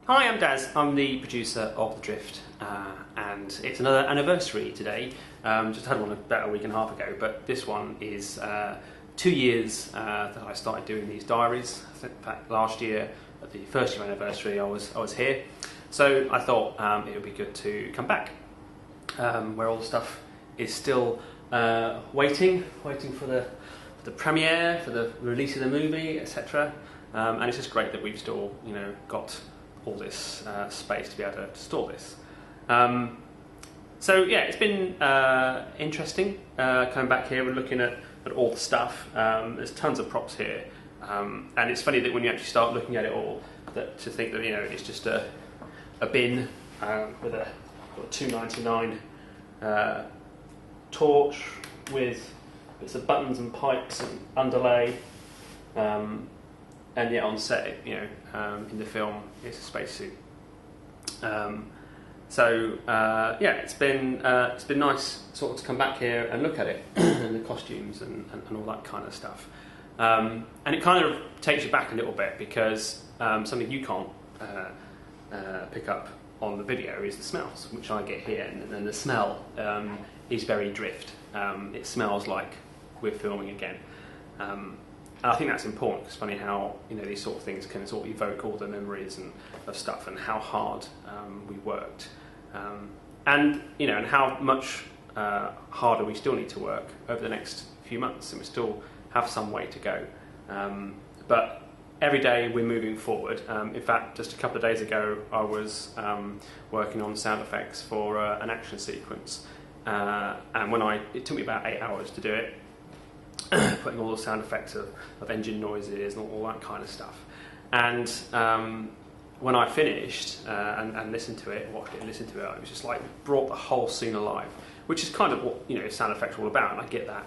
Hi, I'm Daz. I'm the producer of The Drift, and it's another anniversary today. Just had one about a week and a half ago, but this one is 2 years that I started doing these diaries. In fact, last year, at the first year anniversary, I was here. So I thought it would be good to come back, where all the stuff is still waiting for the premiere, for the release of the movie, etc. And it's just great that we've still, got all this space to be able to store this. So yeah, it's been interesting coming back here and looking at all the stuff. There's tons of props here, and it's funny that when you actually start looking at it all, to think that it's just a bin with a $2.99 torch with bits of buttons and pipes and underlay. And yet on set, in the film, it's a spacesuit. Yeah, it's been nice sort of to come back here and look at it and the costumes and all that kind of stuff. And it kind of takes you back a little bit because something you can't pick up on the video is the smells, which I get here, and the smell is very Drift. It smells like we're filming again. And I think that's important because it's funny how these sort of things can sort of evoke all the memories of stuff and how hard we worked, and how much harder we still need to work over the next few months, and we still have some way to go. But every day we're moving forward. In fact, just a couple of days ago, I was working on sound effects for an action sequence, and it took me about 8 hours to do it. Putting all the sound effects of engine noises and all that kind of stuff. And when I finished and listened to it, watched it and listened to it, it was just like it brought the whole scene alive, which is kind of what sound effects are all about, and I get that.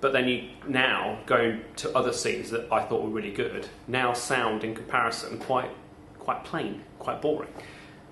But then you now go to other scenes that I thought were really good, now sound in comparison quite plain, quite boring,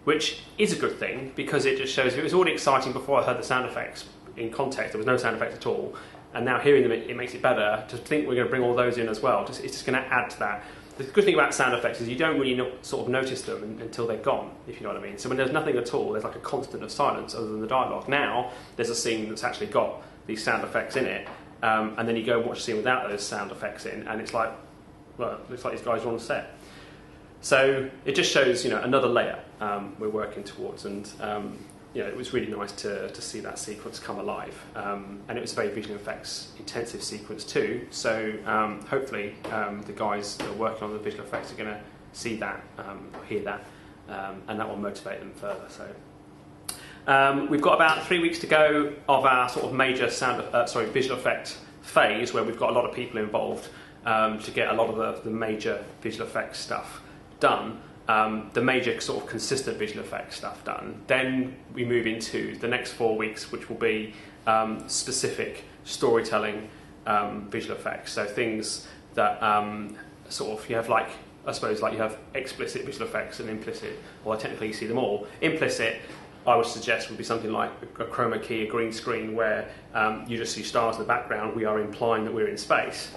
which is a good thing because it just shows it was already exciting before I heard the sound effects in context. There was no sound effects at all. And now hearing them, it makes it better. To think we're going to bring all those in as well, it's just going to add to that. The good thing about sound effects is you don't really sort of notice them until they're gone, if you know what I mean. So when there's nothing at all, there's like a constant of silence other than the dialogue. Now there's a scene that's actually got these sound effects in it, and then you go and watch a scene without those sound effects in, and it's like, well, it looks like these guys are on the set. So it just shows, another layer we're working towards, and it was really nice to see that sequence come alive, and it was a very visual effects intensive sequence too. So hopefully the guys that are working on the visual effects are going to see that, or hear that, and that will motivate them further. So we've got about 3 weeks to go of our sort of major visual effect phase, where we've got a lot of people involved to get a lot of the major visual effects stuff done. The major sort of consistent visual effects stuff done. Then we move into the next 4 weeks, which will be specific storytelling visual effects. So things that sort of you have you have explicit visual effects and implicit, or technically you see them all. Implicit, I would suggest, would be something like a chroma key, a green screen, where you just see stars in the background. We are implying that we're in space.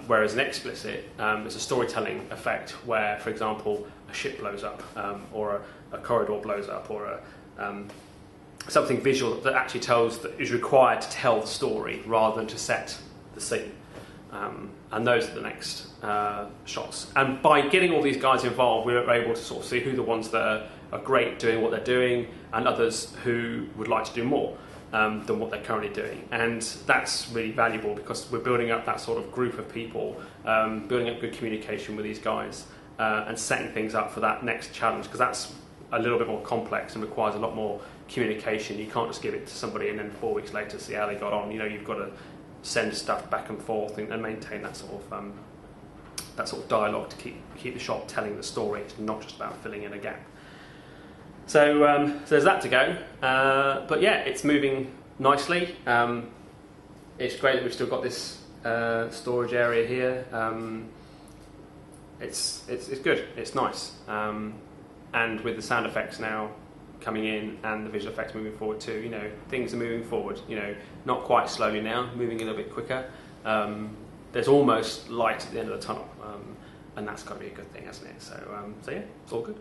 Whereas an explicit is a storytelling effect where, for example, a ship blows up, or a corridor blows up, or something visual that actually is required to tell the story rather than to set the scene. And those are the next shots. And by getting all these guys involved, we were able to sort of see who the ones that are great doing what they're doing, and others who would like to do more than what they're currently doing. And that's really valuable because we're building up that sort of group of people, building up good communication with these guys, and setting things up for that next challenge, because that's a little bit more complex and requires a lot more communication. You can't just give it to somebody and then 4 weeks later see how they got on. You've got to send stuff back and forth and maintain that sort of dialogue to keep the shot telling the story. It's not just about filling in a gap. So there's that to go, but yeah, it's moving nicely. It's great that we've still got this storage area here. It's good. It's nice, and with the sound effects now coming in and the visual effects moving forward too, things are moving forward. Not quite slowly now, moving a little bit quicker. There's almost light at the end of the tunnel. and that's got to be a good thing, hasn't it? So, so yeah, it's all good.